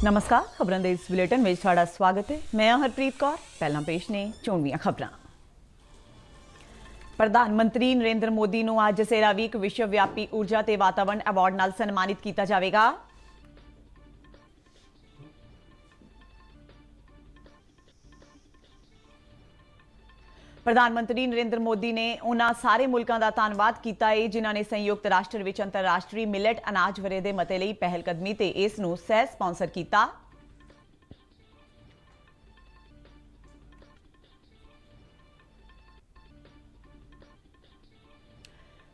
नमस्कार, खबरों के इस बुलेटिन में ਤੁਹਾਡਾ स्वागत है। मैं हरप्रीत कौर। पहला पेश ने चोणवीਆਂ खबरां। प्रधान मंत्री नरेंद्र मोदी ਨੂੰ ਅੱਜ ਸੇਰਾਵੀਕ ਵਿਸ਼ਵ ਵਿਆਪੀ ਊਰਜਾ ਤੇ ਵਾਤਾਵਰਣ ਅਵਾਰਡ ਨਾਲ ਸਨਮਾਨਿਤ ਕੀਤਾ ਜਾਵੇਗਾ। प्रधानमंत्री नरेंद्र मोदी ने उन्हां सारे मुल्कां दा धन्नवाद कीता है जिन्हां ने संयुक्त राष्ट्र विच अंतरराष्ट्रीय मिलेट अनाज वरे दे मते लई पहलकदमी ते इस नूं सह स्पॉन्सर कीता।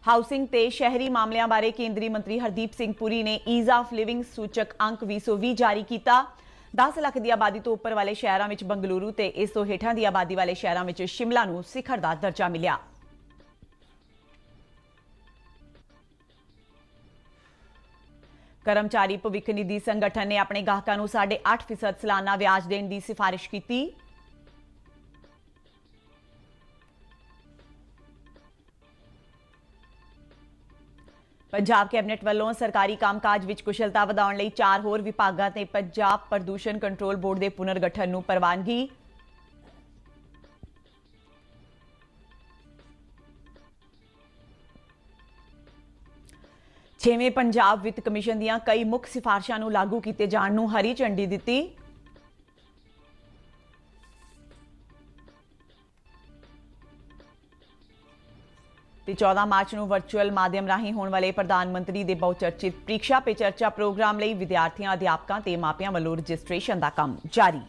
हाउसिंग ते शहरी मामलों बारे केंद्रीय मंत्री हरदीप सिंह पुरी ने ईज ऑफ लिविंग सूचक अंक 2020 जारी किया। 10 ਲੱਖ ਦੀ ਆਬਾਦੀ ਤੋਂ ਉੱਪਰ ਵਾਲੇ ਸ਼ਹਿਰਾਂ ਵਿੱਚ ਬੰਗਲੁਰੂ ਤੇ ਇਸ ਤੋਂ ਹੇਠਾਂ ਦੀ ਆਬਾਦੀ ਵਾਲੇ ਸ਼ਹਿਰਾਂ ਵਿੱਚ ਸ਼ਿਮਲਾ ਨੂੰ ਸਿਖਰ ਦਾ ਦਰਜਾ ਮਿਲਿਆ। ਕਰਮਚਾਰੀ ਭਵਿੱਖ ਨਿਧੀ ਸੰਗਠਨ ਨੇ ਆਪਣੇ ਗਾਹਕਾਂ ਨੂੰ 8.5% ਸਾਲਾਨਾ ਵਿਆਜ ਦੇਣ ਦੀ ਸਿਫਾਰਿਸ਼ ਕੀਤੀ। पंजाब कैबिनेट वालों सरकारी कामकाज विच कुशलता वधाउण लई 4 होर विभागां ते पंजाब प्रदूषण कंट्रोल बोर्ड के पुनर्गठन नूं प्रवानगी। छेवें पंजाब वित्त कमिशन दीआं कई मुख सिफारिशां नूं लागू कीते जाण नूं हरी झंडी दित्ती। ਤੇ 14 ਮਾਰਚ ਨੂੰ ਵਰਚੁਅਲ ਮਾਧਿਅਮ ਰਾਹੀਂ ਹੋਣ ਵਾਲੇ ਪ੍ਰਧਾਨ ਮੰਤਰੀ ਦੇ ਬਹੁਚਰਚਿਤ ਪ੍ਰੀਖਿਆ ਪੇ ਚਰਚਾ ਪ੍ਰੋਗਰਾਮ ਲਈ ਵਿਦਿਆਰਥੀਆਂ ਅਧਿਆਪਕਾਂ ਤੇ ਮਾਪਿਆਂ ਵੱਲੋਂ ਰਜਿਸਟ੍ਰੇਸ਼ਨ ਦਾ ਕੰਮ ਜਾਰੀ।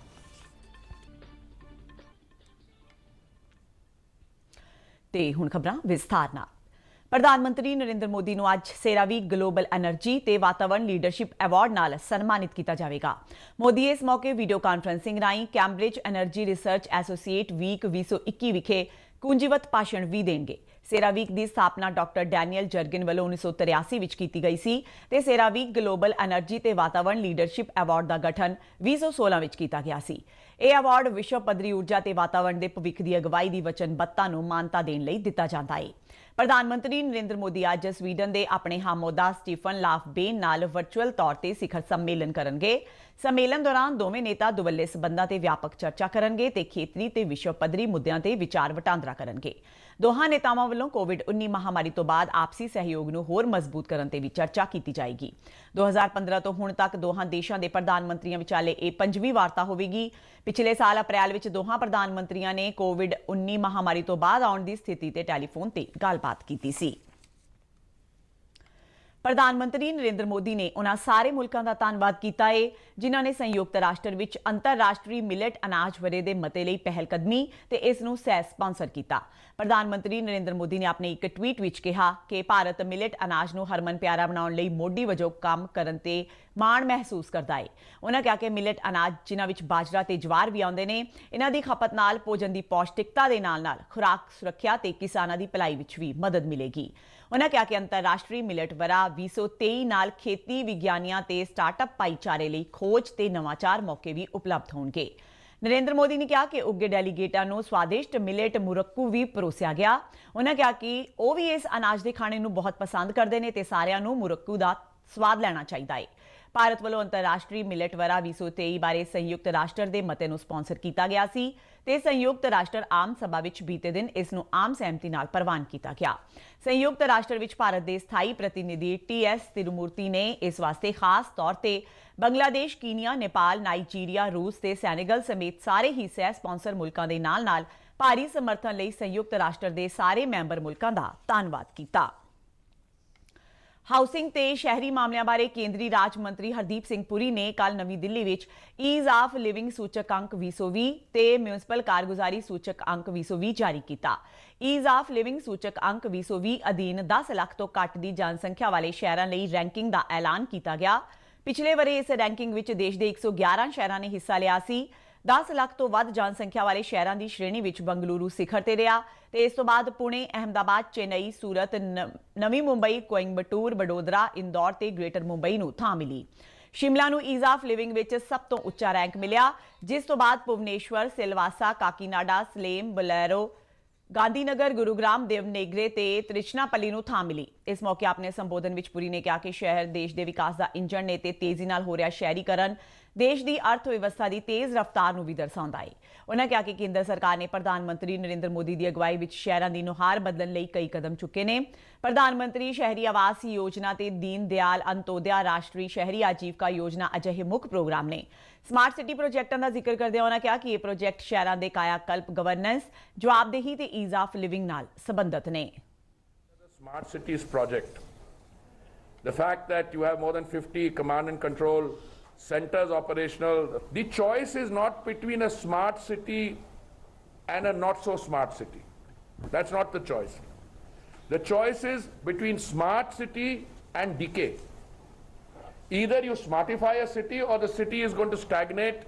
ਤੇ ਹੁਣ ਖਬਰਾਂ ਵਿਸਥਾਰ ਨਾਲ। ਪ੍ਰਧਾਨ ਮੰਤਰੀ ਨਰਿੰਦਰ ਮੋਦੀ ਨੂੰ ਅੱਜ ਸੇਰਾਵੀਕ ਗਲੋਬਲ એનર્ਜੀ ਤੇ ਵਾਤਾਵਰਣ ਲੀਡਰਸ਼ਿਪ ਅਵਾਰਡ ਨਾਲ ਸਨਮਾਨਿਤ ਕੀਤਾ ਜਾਵੇਗਾ। ਮੋਦੀ ਇਸ ਮੌਕੇ ਵੀਡੀਓ ਕਾਨਫਰੰਸਿੰਗ ਰਾਹੀਂ Cambridge energy research associate week 2021 ਵਿਖੇ ਕੁੰਜੀਵਤ ਭਾਸ਼ਣ ਵੀ ਦੇਣਗੇ। ਸੇਰਾਵੀਕ ਦੀ ਸਥਾਪਨਾ ਡਾਕਟਰ ਡੈਨੀਅਲ ਜਰਗਿਨ ਵੱਲੋਂ 1983 ਵਿੱਚ ਕੀਤੀ ਗਈ ਸੀ ਤੇ ਸੇਰਾਵੀਕ ਗਲੋਬਲ એનર્ਜੀ ਤੇ ਵਾਤਾਵਰਣ ਲੀਡਰਸ਼ਿਪ ਅਵਾਰਡ ਦਾ ਗਠਨ 2016 ਵਿੱਚ ਕੀਤਾ ਗਿਆ ਸੀ। ਇਹ ਅਵਾਰਡ ਵਿਸ਼ਵ ਪੱਧਰੀ ਊਰਜਾ ਤੇ ਵਾਤਾਵਰਣ ਦੇ ਭਵਿੱਖ ਦੀ ਅਗਵਾਈ ਦੀ ਵਚਨਬੱਧਤਾ ਨੂੰ ਮਾਨਤਾ ਦੇਣ ਲਈ ਦਿੱਤਾ ਜਾਂਦਾ ਹੈ। ਪ੍ਰਧਾਨ ਮੰਤਰੀ ਨਰਿੰਦਰ ਮੋਦੀ ਅੱਜ ਸਵੀਡਨ ਦੇ ਆਪਣੇ ਹਮੋਦਾ ਸਟੀਫਨ ਲਾਫਬੇਨ ਨਾਲ ਵਰਚੁਅਲ ਤੌਰ ਤੇ ਸਿਖਰ ਸੰਮੇਲਨ ਕਰਨਗੇ। ਸੰਮੇਲਨ ਦੌਰਾਨ ਦੋਵੇਂ ਨੇਤਾ ਦੁਵੱਲੇ ਸਬੰਧਾਂ ਤੇ ਵਿਆਪਕ ਚਰਚਾ ਕਰਨਗੇ ਤੇ ਖੇਤਰੀ ਤੇ ਵਿਸ਼ਵ ਪੱਧਰੀ ਮੁੱਦਿਆਂ ਤੇ ਵਿਚਾਰ ਵਟਾਂਦਰਾ ਕਰਨਗੇ। ਦੋਹਾਂ ਨੇਤਾਵਾਂ ਵੱਲੋਂ ਕੋਵਿਡ-19 ਮਹਾਮਾਰੀ ਤੋਂ ਬਾਅਦ ਆਪਸੀ ਸਹਿਯੋਗ ਨੂੰ ਹੋਰ ਮਜ਼ਬੂਤ ਕਰਨ ਤੇ ਵੀ ਚਰਚਾ ਕੀਤੀ ਜਾਏਗੀ। 2015 ਤੋਂ ਹੁਣ ਤੱਕ ਦੋਹਾਂ ਦੇਸ਼ਾਂ ਦੇ ਪ੍ਰਧਾਨ ਮੰਤਰੀਆਂ ਵਿਚਾਲੇ ਇਹ 5ਵੀਂ ਵਾਰਤਾ ਹੋਵੇਗੀ। ਪਿਛਲੇ ਸਾਲ ਅਪ੍ਰੈਲ ਵਿੱਚ ਦੋਹਾਂ ਪ੍ਰਧਾਨ ਮੰਤਰੀਆਂ ਨੇ ਕੋਵਿਡ-19 ਮਹਾਮਾਰੀ ਤੋਂ ਬਾਅਦ ਆਉਣ ਦੀ ਸਥਿਤੀ ਤੇ ਟੈਲੀਫੋਨ ਤੇ ਗੱਲਬਾਤ ਕੀਤੀ ਸੀ। ਪ੍ਰਧਾਨ ਮੰਤਰੀ ਨਰਿੰਦਰ ਮੋਦੀ ਨੇ ਉਹਨਾਂ ਸਾਰੇ ਮੁਲਕਾਂ ਦਾ ਧੰਨਵਾਦ ਕੀਤਾ ਹੈ ਜਿਨ੍ਹਾਂ ਨੇ ਸੰਯੁਕਤ ਰਾਸ਼ਟਰ ਵਿੱਚ ਅੰਤਰਰਾਸ਼ਟਰੀ ਮਿਲਟ ਅਨਾਜ ਵਰੇ ਦੇ ਮਤੇ ਲਈ ਪਹਿਲਕਦਮੀ ਤੇ ਇਸ ਨੂੰ ਸਹਿ ਸਪਾਂਸਰ ਕੀਤਾ। ਪ੍ਰਧਾਨ ਮੰਤਰੀ ਨਰਿੰਦਰ ਮੋਦੀ ਨੇ ਆਪਣੇ ਇੱਕ ਟਵੀਟ ਵਿੱਚ ਕਿਹਾ ਕਿ ਭਾਰਤ ਮਿਲਟ ਅਨਾਜ ਨੂੰ ਹਰਮਨ ਪਿਆਰਾ ਬਣਾਉਣ ਲਈ ਮੋਢੀ ਵਜੋਂ ਕੰਮ ਕਰਨ ਤੇ ਮਾਣ ਮਹਿਸੂਸ ਕਰਦਾ ਹੈ। ਉਹਨਾਂ ਕਿਹਾ ਕਿ ਮਿਲਟ ਅਨਾਜ ਜਿਨ੍ਹਾਂ ਵਿੱਚ ਬਾਜਰਾ ਤੇ ਜਵਾਰ ਵੀ ਆਉਂਦੇ ਨੇ, ਇਹਨਾਂ ਦੀ ਖਪਤ ਨਾਲ ਭੋਜਨ ਦੀ ਪੌਸ਼ਟਿਕਤਾ ਦੇ ਨਾਲ-ਨਾਲ ਖੁਰਾਕ ਸੁਰੱਖਿਆ ਤੇ ਕਿਸਾਨਾਂ ਦੀ ਭਲਾਈ ਵਿੱਚ ਵੀ ਮਦਦ ਮਿਲੇਗੀ। ਉਹਨਾਂ ਕਿਹਾ ਕਿ ਅੰਤਰਰਾਸ਼ਟਰੀ ਮਿਲਟ ਵਰਾ 2023 ਨਾਲ ਖੇਤੀ ਵਿਗਿਆਨੀਆਂ ਤੇ ਸਟਾਰਟਅਪ ਭਾਈਚਾਰੇ ਲਈ ਖੋਜ ਤੇ ਨਵਾਚਾਰ ਮੌਕੇ ਵੀ ਉਪਲਬਧ ਹੋਣਗੇ। ਨਰਿੰਦਰ ਮੋਦੀ ਨੇ ਕਿਹਾ ਕਿ ਉੱਗੇ ਡੈਲੀਗੇਟਾਂ ਨੂੰ ਸਵਾਦਿਸ਼ਟ ਮਿਲਟ ਮੁਰੱਕੂ ਵੀ ਪਰੋਸਿਆ ਗਿਆ। ਉਹਨਾਂ ਕਿਹਾ ਕਿ ਉਹ ਵੀ ਇਸ ਅਨਾਜ ਦੇ ਖਾਣੇ ਨੂੰ ਬਹੁਤ ਪਸੰਦ ਕਰਦੇ ਨੇ ਤੇ ਸਾਰਿਆਂ ਨੂੰ ਮੁਰੱਕੂ ਦਾ ਸਵਾਦ ਲੈਣਾ ਚਾਹੀਦਾ ਹੈ। ਭਾਰਤ ਵੱਲੋਂ ਅੰਤਰਰਾਸ਼ਟਰੀ ਮਿਲਟ ਵਰਾ 2023 ਬਾਰੇ ਸੰਯੁਕਤ ਰਾਸ਼ਟਰ ਦੇ ਮਤੇ ਨੂੰ ਸਪਾਂਸਰ ਕੀਤਾ ਗਿਆ ਸੀ ਤੇ ਸੰਯੁਕਤ ਰਾਸ਼ਟਰ ਆਮ ਸਭਾ ਵਿੱਚ ਬੀਤੇ ਦਿਨ ਇਸ ਨੂੰ ਆਮ ਸਹਿਮਤੀ ਨਾਲ ਪ੍ਰਵਾਨ ਕੀਤਾ ਗਿਆ। ਸੰਯੁਕਤ ਰਾਸ਼ਟਰ ਵਿੱਚ ਭਾਰਤ ਦੇ ਸਥਾਈ ਪ੍ਰਤੀਨਿਧੀ TS ਤਿਰੂਮੂਰਤੀ ਨੇ ਇਸ ਵਾਸਤੇ ਖਾਸ ਤੌਰ ਤੇ ਬੰਗਲਾਦੇਸ਼, ਕੀਨੀਆ, ਨੇਪਾਲ, ਨਾਈਜੀਰੀਆ, ਰੂਸ ਤੇ ਸੈਨੇਗਲ ਸਮੇਤ ਸਾਰੇ ਹੀ ਸਹਿ ਸਪਾਂਸਰ ਮੁਲਕਾਂ ਦੇ ਨਾਲ-ਨਾਲ ਭਾਰੀ ਸਮਰਥਨ ਲਈ ਸੰਯੁਕਤ ਰਾਸ਼ਟਰ ਦੇ ਸਾਰੇ ਮੈਂਬਰ ਮੁਲਕਾਂ ਦਾ ਧੰਨਵਾਦ ਕੀਤਾ। ਹਾਊਸਿੰਗ ਤੇ ਸ਼ਹਿਰੀ ਮਾਮਲਿਆਂ ਬਾਰੇ ਕੇਂਦਰੀ ਰਾਜ ਮੰਤਰੀ ਹਰਦੀਪ ਸਿੰਘ ਪੁਰੀ ਨੇ ਕੱਲ ਨਵੀਂ ਦਿੱਲੀ ਵਿੱਚ ਈਜ਼ ਆਫ ਲਿਵਿੰਗ ਸੂਚਕ ਅੰਕ 2020 ਤੇ ਮਿਊਨਿਸਪਲ ਕਾਰਗੁਜ਼ਾਰੀ ਸੂਚਕ ਅੰਕ 2020 ਜਾਰੀ ਕੀਤਾ। ਈਜ਼ ਆਫ ਲਿਵਿੰਗ ਸੂਚਕ ਅੰਕ 2020 ਅਧੀਨ 10 ਲੱਖ ਤੋਂ ਘੱਟ ਦੀ ਜਨਸੰਖਿਆ ਵਾਲੇ ਸ਼ਹਿਰਾਂ ਲਈ ਰੈਂਕਿੰਗ ਦਾ ਐਲਾਨ ਕੀਤਾ ਗਿਆ। ਪਿਛਲੇ ਵਰੇ ਇਸ ਰੈਂਕਿੰਗ ਵਿੱਚ ਦੇਸ਼ ਦੇ 111 ਸ਼ਹਿਰਾਂ ਨੇ ਹਿੱਸਾ ਲਿਆ ਸੀ। 10 ਲੱਖ ਤੋਂ ਵੱਧ ਜਨਸੰਖਿਆ ਵਾਲੇ ਸ਼ਹਿਰਾਂ ਦੀ ਸ਼੍ਰੇਣੀ ਵਿੱਚ ਬੰਗਲੁਰੂ ਸਿਖਰ ਤੇ ਰਿਹਾ ਤੇ ਇਸ ਤੋਂ ਬਾਅਦ ਪੁਣੇ, ਅਹਿਮਦਾਬਾਦ, ਚੇਨਈ, ਸੂਰਤ, ਨਵੀਂ ਮੁੰਬਈ, ਕੋਇੰਬਟੂਰ, ਵਡੋਦਰਾ, ਇੰਦੌਰ ਤੇ ਗ੍ਰੇਟਰ ਮੁੰਬਈ ਨੂੰ ਥਾਂ ਮਿਲੀ। शिमला ਨੂੰ ਈਜ਼ ਆਫ ਲਿਵਿੰਗ ਵਿੱਚ ਸਭ ਤੋਂ ਉੱਚਾ ਰੈਂਕ ਮਿਲਿਆ, ਜਿਸ ਤੋਂ ਬਾਅਦ ਭੁਵਨੇਸ਼ਵਰ, ਸਿਲਵਾਸਾ, ਕਾਕੀਨਾਡਾ, ਸਲੇਮ, ਬਲੇਰੋ, गांधीनगर, गुरुग्राम, देवनेगरे ते त्रिचनापल्ली ਨੂੰ ਥਾਂ ਮਿਲੀ। ਇਸ ਮੌਕੇ ਆਪਣੇ ਸੰਬੋਧਨ ਵਿੱਚ ਪੁਰੀ ਨੇ ਕਿਹਾ ਕਿ ਸ਼ਹਿਰ ਦੇਸ਼ ਦੇ ਵਿਕਾਸ ਦਾ ਇੰਜਣ ਨੇ ਤੇ ਤੇਜ਼ੀ ਨਾਲ ਹੋ ਰਿਹਾ ਸ਼ਹਿਰੀਕਰਨ ਦੇਸ਼ ਦੀ ਅਰਥ ਵਿਵਸਥਾ ਦੀ ਤੇਜ਼ ਰਫ਼ਤਾਰ ਨੂੰ ਵੀ ਦਰਸਾਉਂਦਾ ਹੈ। ਉਹਨਾਂ ਕਿਹਾ ਕਿ ਕੇਂਦਰ ਸਰਕਾਰ ਨੇ ਪ੍ਰਧਾਨ ਮੰਤਰੀ ਨਰਿੰਦਰ ਮੋਦੀ ਦੀ ਅਗਵਾਈ ਵਿੱਚ ਸ਼ਹਿਰਾਂ ਦੀ ਨੁਹਾਰ ਬਦਲਣ ਲਈ ਕਈ ਕਦਮ ਚੁੱਕੇ ਨੇ। ਪ੍ਰਧਾਨ ਮੰਤਰੀ ਸ਼ਹਿਰੀ ਆਵਾਸ ਯੋਜਨਾ ਤੇ ਦੀਨ ਦਿਆਲ ਅੰਤੋਦਿਆ ਰਾਸ਼ਟਰੀ ਸ਼ਹਿਰੀ ਆਜੀਵਕਾ ਯੋਜਨਾ ਅਜਿਹੇ ਮੁੱਖ ਪ੍ਰੋਗਰਾਮ ਨੇ। ਸਮਾਰਟ ਸਿਟੀ ਪ੍ਰੋਜੈਕਟਾਂ ਦਾ ਜ਼ਿਕਰ ਕਰਦਿਆਂ ਉਹਨਾਂ ਕਿਹਾ ਕਿ ਇਹ ਪ੍ਰੋਜੈਕਟ ਸ਼ਹਿਰਾਂ ਦੇ ਕਾਇਆਕਲਪ, ਗਵਰਨੈਂਸ, ਜਵਾਬਦੇਹੀ ਤੇ ਈਜ਼ ਆਫ ਲਿਵਿੰਗ ਨਾਲ ਸੰਬੰਧਿਤ ਨੇ। Smart Cities project, the fact that you have more than 50 command and control centers operational, the choice is not between a smart city and a not so smart city. That's not the choice. The choice is between smart city and decay. Either you smartify a city or the city is going to stagnate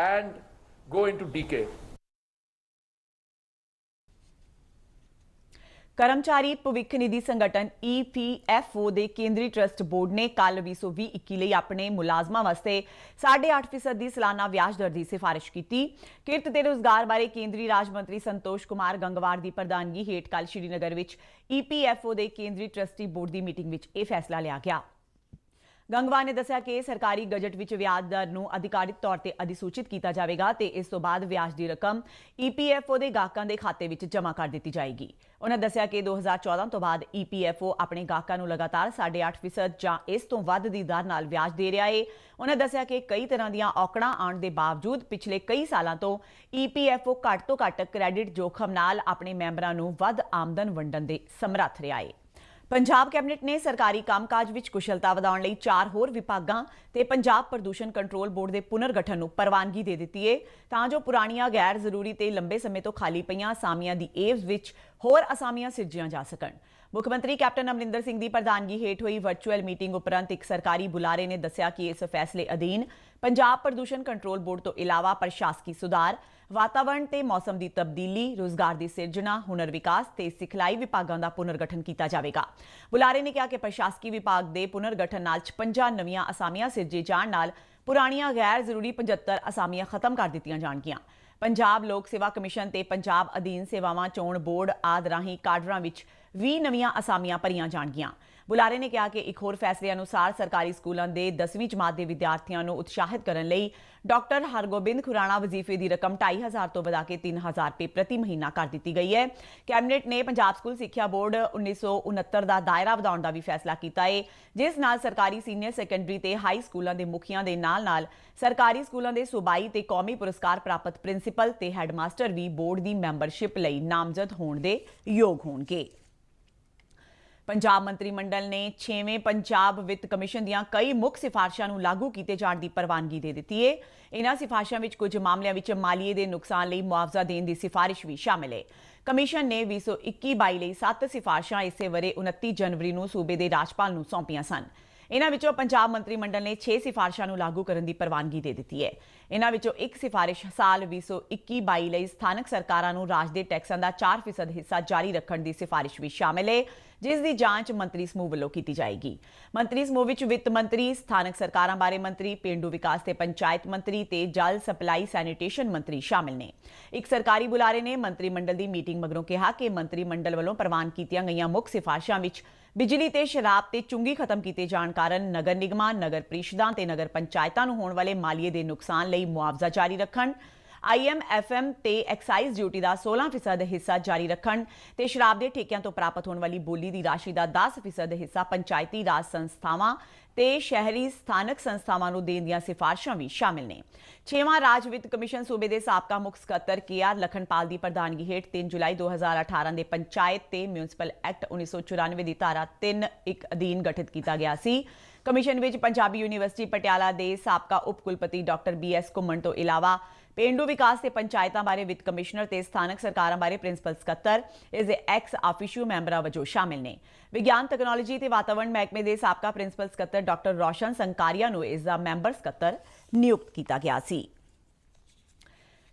and go into decay. ਕਰਮਚਾਰੀ ਭਵਿੱਖ ਨਿਧੀ ਸੰਗਠਨ EPFO ਦੇ ਕੇਂਦਰੀ trust board ਨੇ ਕੱਲ 2020-21 ਲਈ ਆਪਣੇ ਮੁਲਾਜ਼ਮਾਂ ਵਾਸਤੇ 8.5% ਦੀ ਸਾਲਾਨਾ ਵਿਆਜ ਦਰ ਦੀ ਸਿਫਾਰਿਸ਼ ਕੀਤੀ। ਕਿਰਤ ਤੇ ਰੁਜ਼ਗਾਰ ਬਾਰੇ ਕੇਂਦਰੀ ਰਾਜ ਮੰਤਰੀ ਸੰਤੋਸ਼ ਕੁਮਾਰ ਗੰਗਵਾਰ ਦੀ ਪ੍ਰਧਾਨਗੀ ਹੇਠ ਕੱਲ ਸ਼੍ਰੀਨਗਰ ਵਿੱਚ EPFO ਦੇ ਕੇਂਦਰੀ ਟਰਸਟੀ ਬੋਰਡ ਦੀ ਮੀਟਿੰਗ ਵਿੱਚ ਇਹ ਫੈਸਲਾ ਲਿਆ ਗਿਆ। ਗੰਗਵਾਰ ਨੇ ਦੱਸਿਆ ਕਿ ਸਰਕਾਰੀ ਬਜਟ ਵਿੱਚ ਵਿਆਜ ਦਰ ਨੂੰ ਅਧਿਕਾਰਿਤ ਤੌਰ ਤੇ ਅਧਿਸੂਚਿਤ ਕੀਤਾ ਜਾਵੇਗਾ ਤੇ ਇਸ ਤੋਂ ਬਾਅਦ ਵਿਆਜ ਦੀ ਰਕਮ EPFO ਦੇ ਗਾਹਕਾਂ ਦੇ ਖਾਤੇ ਵਿੱਚ ਜਮ੍ਹਾਂ ਕਰ ਦਿੱਤੀ ਜਾਏਗੀ। ਉਹਨਾਂ ਦੱਸਿਆ ਕਿ 2014 ਤੋਂ ਬਾਅਦ EPFO ਆਪਣੇ ਗਾਹਕਾਂ ਨੂੰ ਲਗਾਤਾਰ 8.5% ਜਾਂ ਇਸ ਤੋਂ ਵੱਧ ਦੀ ਦਰ ਨਾਲ ਵਿਆਜ ਦੇ ਰਿਹਾ ਹੈ। ਉਹਨਾਂ ਦੱਸਿਆ ਕਿ ਕਈ ਤਰ੍ਹਾਂ ਦੀਆਂ ਔਕੜਾਂ ਆਉਣ ਦੇ ਬਾਵਜੂਦ ਪਿਛਲੇ ਕਈ ਸਾਲਾਂ ਤੋਂ EPFO ਘੱਟ ਤੋਂ ਘੱਟ ਕ੍ਰੈਡਿਟ ਜੋਖਮ ਨਾਲ ਆਪਣੇ ਮੈਂਬਰਾਂ ਨੂੰ ਵੱਧ ਆਮਦਨ ਵੰਡਣ ਦੇ ਸਮਰੱਥ ਰਿਹਾ ਹੈ। ਪੰਜਾਬ ਕੈਬਨਿਟ ਨੇ ਸਰਕਾਰੀ ਕੰਮਕਾਜ ਵਿੱਚ ਕੁਸ਼ਲਤਾ ਵਧਾਉਣ ਲਈ 4 ਹੋਰ ਵਿਭਾਗਾਂ ਤੇ ਪੰਜਾਬ ਪ੍ਰਦੂਸ਼ਣ ਕੰਟਰੋਲ ਬੋਰਡ ਦੇ ਪੁਨਰਗਠਨ ਨੂੰ ਪ੍ਰਵਾਨਗੀ ਦੇ ਦਿੱਤੀ ਹੈ ਤਾਂ ਜੋ ਪੁਰਾਣੀਆਂ ਗੈਰ ਜ਼ਰੂਰੀ ਤੇ ਲੰਬੇ ਸਮੇਂ ਤੋਂ ਖਾਲੀ ਪਈਆਂ ਅਸਾਮੀਆਂ ਦੀ ਏਵਜ਼ ਵਿੱਚ ਹੋਰ ਅਸਾਮੀਆਂ ਸਿਰਜੀਆਂ ਜਾ ਸਕਣ। ਮੁੱਖ ਮੰਤਰੀ ਕੈਪਟਨ ਅਮਰਿੰਦਰ ਸਿੰਘ ਦੀ ਪ੍ਰਧਾਨਗੀ ਹੇਠ ਹੋਈ ਵਰਚੁਅਲ ਮੀਟਿੰਗ ਉਪਰੰਤ ਇੱਕ ਸਰਕਾਰੀ ਬੁਲਾਰੇ ਨੇ ਦੱਸਿਆ ਕਿ ਇਸ ਫੈਸਲੇ ਅਧੀਨ ਪੰਜਾਬ ਪ੍ਰਦੂਸ਼ਣ ਕੰਟਰੋਲ ਬੋਰਡ ਤੋਂ ਇਲਾਵਾ ਪ੍ਰਸ਼ਾਸਕੀ ਸੁਧਾਰ, ਵਾਤਾਵਰਣ ਤੇ ਮੌਸਮ ਦੀ ਤਬਦੀਲੀ, ਰੁਜ਼ਗਾਰ ਦੀ ਸਿਰਜਣਾ, ਹੁਨਰ ਵਿਕਾਸ ਤੇ ਸਿਖਲਾਈ ਵਿਭਾਗਾਂ ਦਾ ਪੁਨਰਗਠਨ ਕੀਤਾ ਜਾਵੇਗਾ। ਬੁਲਾਰੇ ਨੇ ਕਿਹਾ ਕਿ ਪ੍ਰਸ਼ਾਸਕੀ ਵਿਭਾਗ ਦੇ ਪੁਨਰਗਠਨ ਨਾਲ 56 ਨਵੀਆਂ ਅਸਾਮੀਆਂ ਸਿਰਜੇ ਜਾਣ ਨਾਲ ਪੁਰਾਣੀਆਂ ਗੈਰ ਜ਼ਰੂਰੀ 75 ਅਸਾਮੀਆਂ ਖਤਮ ਕਰ ਦਿੱਤੀਆਂ ਜਾਣਗੀਆਂ। ਪੰਜਾਬ ਲੋਕ ਸੇਵਾ ਕਮਿਸ਼ਨ ਤੇ ਪੰਜਾਬ ਅਧੀਨ ਸੇਵਾਵਾਂ ਚੋਣ ਬੋਰਡ ਆਦਿ ਰਾਹੀਂ ਕਾਡਰਾਂ ਵਿੱਚ 20 ਨਵੀਆਂ ਅਸਾਮੀਆਂ ਭਰੀਆਂ ਜਾਣਗੀਆਂ। ਬੁਲਾਰੇ ਨੇ ਕਿਹਾ ਕਿ ਇੱਕ ਹੋਰ ਫੈਸਲੇ ਅਨੁਸਾਰ ਸਰਕਾਰੀ ਸਕੂਲਾਂ ਦੇ 10ਵੀਂ ਜਮਾਤ ਦੇ ਵਿਦਿਆਰਥੀਆਂ ਨੂੰ ਉਤਸ਼ਾਹਿਤ ਕਰਨ ਲਈ ਡਾਕਟਰ ਹਰਗੋਬਿੰਦ ਖੁਰਾਣਾ ਵਜ਼ੀਫੇ ਦੀ ਰਕਮ 2,500 ਤੋਂ ਵਧਾ ਕੇ 3,000 ਰੁਪਏ ਪ੍ਰਤੀ ਮਹੀਨਾ ਕਰ ਦਿੱਤੀ ਗਈ ਹੈ। ਕੈਬਨਿਟ ਨੇ ਪੰਜਾਬ ਸਕੂਲ ਸਿੱਖਿਆ ਬੋਰਡ 1969 ਦਾ ਦਾਇਰਾ ਵਧਾਉਣ ਦਾ ਵੀ ਫੈਸਲਾ ਕੀਤਾ ਹੈ, ਜਿਸ ਨਾਲ ਸਰਕਾਰੀ ਸੀਨੀਅਰ ਸੈਕੰਡਰੀ ਤੇ ਹਾਈ ਸਕੂਲਾਂ ਦੇ ਮੁਖੀਆਂ ਦੇ ਨਾਲ-ਨਾਲ ਸਰਕਾਰੀ ਸਕੂਲਾਂ ਦੇ ਸੂਬਾਈ ਤੇ ਕੌਮੀ ਪੁਰਸਕਾਰ ਪ੍ਰਾਪਤ ਪ੍ਰਿੰਸੀਪਲ ਤੇ ਹੈਡਮਾਸਟਰ ਵੀ ਬੋਰਡ ਦੀ ਮੈਂਬਰਸ਼ਿਪ ਲਈ ਨਾਮਜ਼ਦ ਹੋਣ ਦੇ ਯੋਗ ਹੋਣਗੇ। ਪੰਜਾਬ ਮੰਤਰੀ ਮੰਡਲ ਨੇ 6ਵੇਂ ਪੰਜਾਬ ਵਿੱਤ ਕਮਿਸ਼ਨ ਦੀਆਂ ਕਈ ਮੁੱਖ ਸਿਫਾਰਸ਼ਾਂ ਨੂੰ ਲਾਗੂ ਕੀਤੇ ਜਾਣ ਦੀ ਪ੍ਰਵਾਨਗੀ ਦੇ ਦਿੱਤੀ ਹੈ। ਇਨ੍ਹਾਂ ਸਿਫਾਰਸ਼ਾਂ ਵਿੱਚ ਕੁਝ ਮਾਮਲਿਆਂ ਵਿੱਚ ਮਾਲੀਏ ਦੇ ਨੁਕਸਾਨ ਲਈ ਮੁਆਵਜ਼ਾ ਦੇਣ ਦੀ ਸਿਫਾਰਿਸ਼ ਵੀ ਸ਼ਾਮਿਲ ਹੈ। ਕਮਿਸ਼ਨ ਨੇ 2021-22 ਲਈ 7 ਸਿਫਾਰਸ਼ਾਂ ਇਸੇ ਵਰੇ 29 ਜਨਵਰੀ ਨੂੰ ਸੂਬੇ ਦੇ ਰਾਜਪਾਲ ਨੂੰ ਸੌਂਪੀਆਂ ਸਨ। ਇਨ੍ਹਾਂ ਵਿੱਚੋਂ ਪੰਜਾਬ ਮੰਤਰੀ ਮੰਡਲ ਨੇ 6 ਸਿਫਾਰਸ਼ਾਂ ਨੂੰ ਲਾਗੂ ਕਰਨ ਦੀ ਪ੍ਰਵਾਨਗੀ ਦੇ ਦਿੱਤੀ ਹੈ। ਇਨ੍ਹਾਂ ਵਿੱਚੋਂ ਇੱਕ ਸਿਫਾਰਿਸ਼ ਸਾਲ 2021-22 ਲਈ ਸਥਾਨਕ ਸਰਕਾਰਾਂ ਨੂੰ ਰਾਜ ਦੇ ਟੈਕਸਾਂ ਦਾ 4% ਹਿੱਸਾ ਜਾਰੀ ਰੱਖਣ ਦੀ ਸਿਫਾਰਿਸ਼ ਵੀ ਸ਼ਾਮਿਲ ਹੈ, ਜਿਸ ਦੀ ਜਾਂਚ ਮੰਤਰੀ ਸਮੂਹ ਵੱਲੋਂ ਕੀਤੀ ਜਾਏਗੀ। ਮੰਤਰੀ ਸਮੂਹ ਵਿੱਚ ਵਿੱਤ ਮੰਤਰੀ, ਸਥਾਨਕ ਸਰਕਾਰਾਂ ਬਾਰੇ ਮੰਤਰੀ, ਪੇਂਡੂ ਵਿਕਾਸ ਤੇ ਪੰਚਾਇਤ ਮੰਤਰੀ ਤੇ ਜਲ ਸਪਲਾਈ ਸੈਨੀਟੇਸ਼ਨ ਮੰਤਰੀ ਸ਼ਾਮਿਲ ਨੇ। ਇੱਕ ਸਰਕਾਰੀ ਬੁਲਾਰੇ ਨੇ ਮੰਤਰੀ ਮੰਡਲ ਦੀ ਮੀਟਿੰਗ ਮਗਰੋਂ ਕਿਹਾ ਕਿ ਮੰਤਰੀ ਮੰਡਲ ਵੱਲੋਂ ਪ੍ਰਵਾਨ ਕੀਤੀਆਂ ਗਈਆਂ ਮੁੱਖ ਸਿਫਾਰਸ਼ਾਂ ਵਿੱਚ ਬਿਜਲੀ ਤੇ ਸ਼ਰਾਬ ਤੇ ਚੁੰਗੀ ਖਤਮ ਕੀਤੇ ਜਾਣ ਕਾਰਨ ਨਗਰ ਨਿਗਮਾਂ, ਨਗਰ ਪ੍ਰੀਸ਼ਦਾਂ ਤੇ ਨਗਰ ਪੰਚਾਇਤਾਂ ਨੂੰ ਹੋਣ ਵਾਲੇ ਮਾਲੀਏ ਦੇ ਨੁਕਸਾਨ ਲਈ ਮੁਆਵਜ਼ਾ ਜਾਰੀ ਰੱਖਣ, IMFM ਤੇ ਐਕਸਾਈਜ਼ ਡਿਊਟੀ ਦਾ 16% ਹਿੱਸਾ ਜਾਰੀ ਰੱਖਣ ਤੇ ਸ਼ਰਾਬ ਦੇ ਠੇਕਿਆਂ ਤੋਂ ਪ੍ਰਾਪਤ ਹੋਣ ਵਾਲੀ ਬੋਲੀ ਦੀ ਰਾਸ਼ੀ ਦਾ 10% ਹਿੱਸਾ ਪੰਚਾਇਤੀ ਰਾਜ ਸੰਸਥਾਵਾਂ ਤੇ ਸ਼ਹਿਰੀ ਸਥਾਨਕ ਸੰਸਥਾਵਾਂ ਨੂੰ ਦੇਣ ਦੀਆਂ ਸਿਫਾਰਸ਼ਾਂ ਵੀ ਸ਼ਾਮਿਲ ਨੇ। 6ਵਾਂ ਰਾਜ ਵਿੱਤ ਕਮਿਸ਼ਨ ਸੂਬੇ ਦੇ ਸਾਬਕਾ ਮੁੱਖ ਸਕੱਤਰ KR ਲਖਨਪਾਲ ਦੀ ਪ੍ਰਧਾਨਗੀ ਹੇਠ 3 ਜੁਲਾਈ 2018 ਦੇ ਪੰਚਾਇਤ ਤੇ ਮਿਊਨਿਸਪਲ ਐਕਟ 1994 ਦੀ ਧਾਰਾ 3(1) ਅਧੀਨ ਗਠਿਤ ਕੀਤਾ ਗਿਆ ਸੀ। ਕਮਿਸ਼ਨ ਵਿੱਚ ਪੰਜਾਬੀ ਯੂਨੀਵਰਸਿਟੀ ਪਟਿਆਲਾ ਦੇ ਸਾਬਕਾ ਉਪ ਕੁਲਪਤੀ ਡਾਕਟਰ BS ਘੁੰਮਣ ਤੋਂ ਇਲਾਵਾ ਪੇਂਡੂ ਵਿਕਾਸ ਤੇ ਪੰਚਾਇਤਾਂ ਬਾਰੇ ਵਿੱਤ ਕਮਿਸ਼ਨਰ ਤੇ ਸਥਾਨਕ ਸਰਕਾਰਾਂ ਬਾਰੇ ਪ੍ਰਿੰਸੀਪਲ ਸਕੱਤਰ ਇਸ ਦੇ ਐਕਸ ਆਫੀਸ਼ੀਓ ਮੈਂਬਰਾਂ ਵਜੋਂ ਸ਼ਾਮਿਲ ਨੇ। ਵਿਗਿਆਨ ਤਕਨਾਲੋਜੀ ਤੇ ਵਾਤਾਵਰਣ ਮਹਿਕਮੇ ਦੇ ਸਾਬਕਾ ਪ੍ਰਿੰਸੀਪਲ ਸਕੱਤਰ ਡਾਕਟਰ ਰੋਸ਼ਨ ਸੰਕਾਰੀਆ ਨੂੰ ਇਸ ਦਾ ਮੈਂਬਰ ਸਕੱਤਰ ਨਿਯੁਕਤ ਕੀਤਾ ਗਿਆ ਸੀ।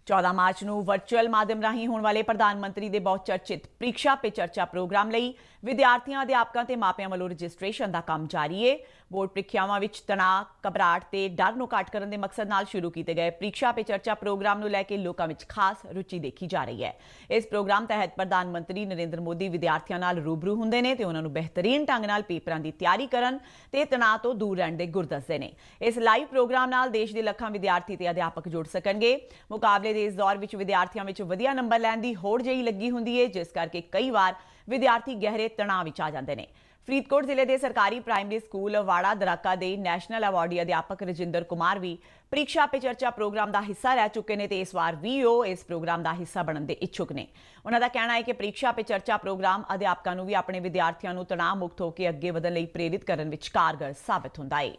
14 ਮਾਰਚ ਨੂੰ ਵਰਚੁਅਲ ਮਾਧਿਅਮ ਰਾਹੀਂ ਹੋਣ ਵਾਲੇ ਪ੍ਰਧਾਨ ਮੰਤਰੀ ਦੇ ਬਹੁਤ ਚਰਚਿਤ ਪ੍ਰੀਖਿਆ ਪੇ ਚਰਚਾ ਪ੍ਰੋਗਰਾਮ ਲਈ ਵਿਦਿਆਰਥੀਆਂ, ਅਧਿਆਪਕਾਂ ਤੇ ਮਾਪਿਆਂ ਵੱਲੋਂ ਰਜਿਸਟ੍ਰੇਸ਼ਨ ਦਾ ਕੰਮ ਜਾਰੀ ਹੈ। ਬੋਰਡ ਪ੍ਰੀਖਿਆਵਾਂ ਵਿੱਚ ਤਣਾਅ, ਘਬਰਾਹਟ ਤੇ ਡਰ ਨੂੰ ਘੱਟ ਕਰਨ ਦੇ ਮਕਸਦ ਨਾਲ ਸ਼ੁਰੂ ਕੀਤੇ ਗਏ ਪ੍ਰੀਖਿਆ ਪੇ ਚਰਚਾ ਪ੍ਰੋਗਰਾਮ ਨੂੰ ਲੈ ਕੇ ਲੋਕਾਂ ਵਿੱਚ ਖਾਸ ਰੁਚੀ ਦੇਖੀ ਜਾ ਰਹੀ ਹੈ। ਇਸ ਪ੍ਰੋਗਰਾਮ ਤਹਿਤ ਪ੍ਰਧਾਨ ਮੰਤਰੀ ਨਰਿੰਦਰ ਮੋਦੀ ਵਿਦਿਆਰਥੀਆਂ ਨਾਲ ਰੂਬਰੂ ਹੁੰਦੇ ਨੇ ਤੇ ਉਹਨਾਂ ਨੂੰ ਬਿਹਤਰੀਨ ਢੰਗ ਨਾਲ ਪੇਪਰਾਂ ਦੀ ਤਿਆਰੀ ਕਰਨ ਤੇ ਤਣਾਅ ਤੋਂ ਦੂਰ ਰਹਿਣ ਦੇ ਗੁਰ ਦੱਸਦੇ ਨੇ। ਇਸ ਲਾਈਵ ਪ੍ਰੋਗਰਾਮ ਨਾਲ ਦੇਸ਼ ਦੇ ਲੱਖਾਂ ਵਿਦਿਆਰਥੀ ਤੇ ਅਧਿਆਪਕ ਜੁੜ ਸਕਣਗੇ। ਮੁਕਾਬਲੇ ਦੇ ਇਸ ਦੌਰ ਵਿੱਚ ਵਿਦਿਆਰਥੀਆਂ ਵਿੱਚ ਵਧੀਆ ਨੰਬਰ ਲੈਣ ਦੀ ਹੋੜ ਜਿਹੀ ਲੱਗੀ ਹੁੰਦੀ ਹੈ, ਜਿਸ ਕਰਕੇ ਕਈ ਵਾਰ ਵਿਦਿਆਰਥੀ ਗਹਿਰੇ ਤਣਾਅ ਵਿੱਚ ਆ ਜਾਂਦੇ ਨੇ। ਫਰੀਦਕੋਟ ਜ਼ਿਲ੍ਹੇ ਦੇ ਸਰਕਾਰੀ ਪ੍ਰਾਇਮਰੀ ਸਕੂਲ ਵਾੜਾ ਦਰਾਕਾ ਦੇ ਨੈਸ਼ਨਲ ਅਵਾਰਡੀ ਅਧਿਆਪਕ ਰਜਿੰਦਰ ਕੁਮਾਰ ਵੀ ਪ੍ਰੀਖਿਆ ਪੇ ਚਰਚਾ ਪ੍ਰੋਗਰਾਮ ਦਾ ਹਿੱਸਾ ਰਹਿ ਚੁੱਕੇ ਨੇ ਤੇ ਇਸ ਵਾਰ ਵੀ ਉਹ ਇਸ ਪ੍ਰੋਗਰਾਮ ਦਾ ਹਿੱਸਾ ਬਣਨ ਦੇ ਇੱਛੁਕ ਨੇ। ਉਹਨਾਂ ਦਾ ਕਹਿਣਾ ਹੈ ਕਿ ਪ੍ਰੀਖਿਆ ਪੇ ਚਰਚਾ ਪ੍ਰੋਗਰਾਮ ਅਧਿਆਪਕਾਂ ਨੂੰ ਵੀ ਆਪਣੇ ਵਿਦਿਆਰਥੀਆਂ ਨੂੰ ਤਣਾਅ ਮੁਕਤ ਹੋ ਕੇ ਅੱਗੇ ਵਧਣ ਲਈ ਪ੍ਰੇਰਿਤ ਕਰਨ ਵਿੱਚ ਕਾਰਗਰ ਸਾਬਿਤ ਹੁੰਦਾ है।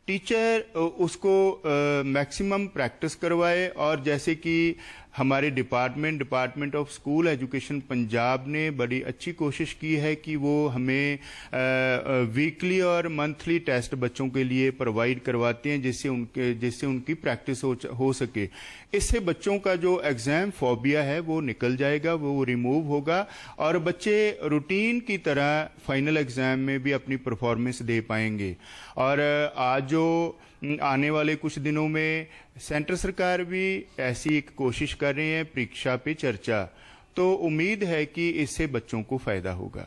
टीचर उसको मैक्सिमम प्रैक्टिस करवाए और जैसे कि हमारे department of school education Punjab ने बड़ी अच्छी कोशिश की है कि वो हमें वीकली और मंथली टेस्ट बच्चों के लिए प्रोवाइड करवाते हैं जिससे उनकी प्रैक्टिस हो सके। इससे बच्चों का जो एग्ज़ाम फोबिया है वो निकल जाएगा, वो रिमूव होगा और बच्चे रूटीन की तरह फाइनल एग्ज़ाम में भी अपनी परफॉर्मेंस दे पाएंगे। और आज जो आने वाले कुछ दिनों में सेंटर सरकार भी ऐसी एक कोशिश कर रही है परीक्षा पे चर्चा, तो उम्मीद है कि इससे बच्चों को फायदा होगा।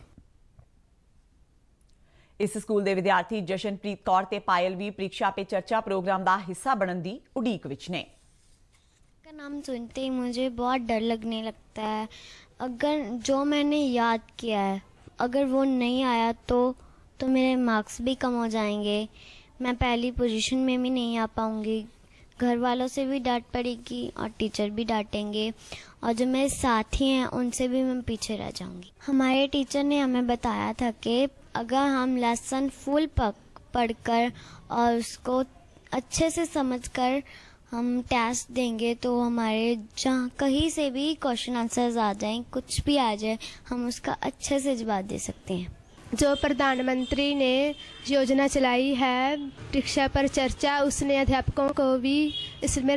इस स्कूल के विद्यार्थी जशनप्रीत कौर ते पायल भी परीक्षा पे चर्चा प्रोग्राम का हिस्सा बनने की उड़ीक विच ने। का नाम सुनते ही मुझे बहुत डर लगने लगता है। अगर जो मैंने याद किया है अगर वो नहीं आया तो मेरे मार्क्स भी कम हो जाएंगे, मैं पहली पोजीशन में भी नहीं आ पाऊँगी, घर वालों से भी डांट पड़ेगी और टीचर भी डांटेंगे और जो मेरे साथी हैं उनसे भी मैं पीछे रह जाऊँगी। हमारे टीचर ने हमें बताया था कि अगर हम लेसन फुल पढ़कर और उसको अच्छे से समझकर हम टेस्ट देंगे तो हमारे जहाँ कहीं से भी क्वेश्चन आंसर्स आ जाएं, कुछ भी आ जाए, हम उसका अच्छे से जवाब दे सकते हैं। जो प्रधानमंत्री ने योजना चलाई है परीक्षा पर चर्चा, उसने अध्यापकों को भी इसमें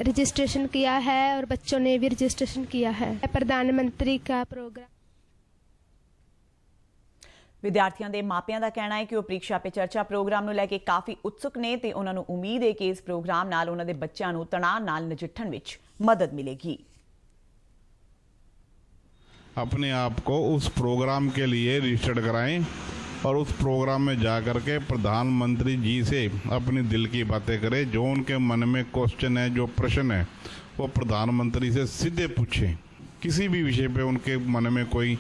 रजिस्ट्रेशन किया है और बच्चों ने भी रजिस्ट्रेशन किया है। प्रधानमंत्री का प्रोग्राम विद्यार्थियों के मापियां का कहना है कि वो परीक्षा पे चर्चा प्रोग्राम ਨੂੰ ਲੈ ਕੇ ਕਾਫੀ ਉਤਸੁਕ ਨੇ ਤੇ ਉਹਨਾਂ ਨੂੰ ਉਮੀਦ ਹੈ ਕਿ ਇਸ ਪ੍ਰੋਗਰਾਮ ਨਾਲ ਉਹਨਾਂ ਦੇ ਬੱਚਿਆਂ ਨੂੰ ਤਣਾਅ ਨਾਲ ਨਜਿੱਠਣ ਵਿੱਚ ਮਦਦ ਮਿਲੇਗੀ। अपने आप को उस प्रोग्राम के लिए रजिस्टर्ड कराएं और उस प्रोग्राम में जा कर के प्रधानमंत्री जी से अपनी दिल की बातें करें। जो उनके मन में क्वेश्चन है, जो प्रश्न है, वो प्रधानमंत्री से सीधे पूछें। किसी भी विषय पे उनके मन में कोई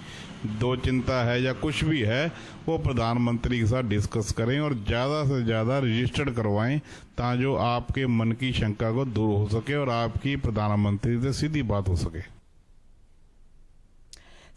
दो चिंता है या कुछ भी है, वो प्रधानमंत्री के साथ डिस्कस करें और ज़्यादा से ज़्यादा रजिस्टर्ड करवाएं ताकि जो आपके मन की शंका को दूर हो सके और आपकी प्रधानमंत्री से सीधी बात हो सके।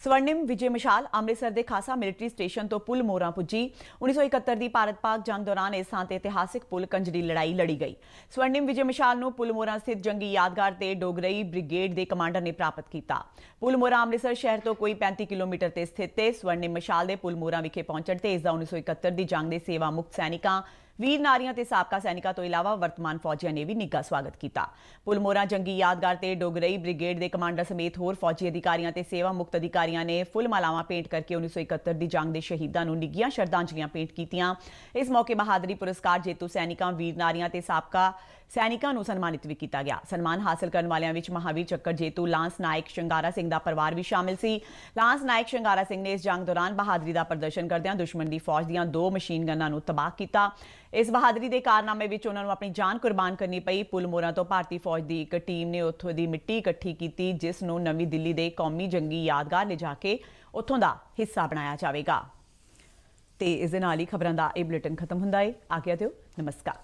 स्वर्णिम विजय मशाल अमृतसर के खासा मिलिट्री स्टेशन तो पुल मोरा पुजी। 1971 की भारत पाक जंग दौरान इस थां ते इतिहासिक पुल कंजरी लड़ाई लड़ी गई। स्वर्णिम विजय मशाल नूं पुल मोरा स्थित जंगी यादगार ते डोगरई ब्रिगेड के कमांडर ने प्राप्त किया। पुल मोरा अमृतसर शहर तो कोई 35 किलोमीटर ते स्थित है। स्वर्णिम मशाल के पुल मोरा विखे पहुंचण ते इसका 1971 की जंग के सेवा मुक्त सैनिकां, वीर नारियां ते साबका सैनिकां तो इलावा वर्तमान फौजियां ने भी निੱਘਾ स्वागत किया। पुल मोरा जंगी यादगार ते डोगरई ब्रिगेड के कमांडर समेत होर फौजी अधिकारियों ते सेवा मुक्त अधिकारियों ने फुल मालावां भेंट करके 1971 की जंग के शहीदों को निੱਘੀਆਂ श्रद्धांजलियां भेंट कीतियां। इस मौके बहादरी पुरस्कार जेतू सैनिकां, वीर नारियां ते साबका सैनिकां नूं सन्मानित भी किया गया। सन्मान हासिल करने वालियां विच महावीर चक्कर जेतू लांस नायक शंगारा सिंह का परिवार भी शामिल सी। लांस नायक शंगारा सिंह ने इस जंग दौरान बहादरी का प्रदर्शन करदਿਆਂ दुश्मन की फौज दीयां 2 मशीन गन्नां नूं तबाह किया। इस बहादरी के कारनामे विच उन्हां नूं अपनी जान कुर्बान करनी पई। पुल मोरा तो भारतीय फौज की एक टीम ने उत्थों की मिट्टी इकट्ठी की जिस नूं नवीं दिल्ली के कौमी जंगी यादगार ले जाके उत्थों का हिस्सा बनाया जाएगा। ते इस दे नाल ही खबरां दा इह बुलेटिन खत्म हुंदा है। आज्ञा दिओ, नमस्कार।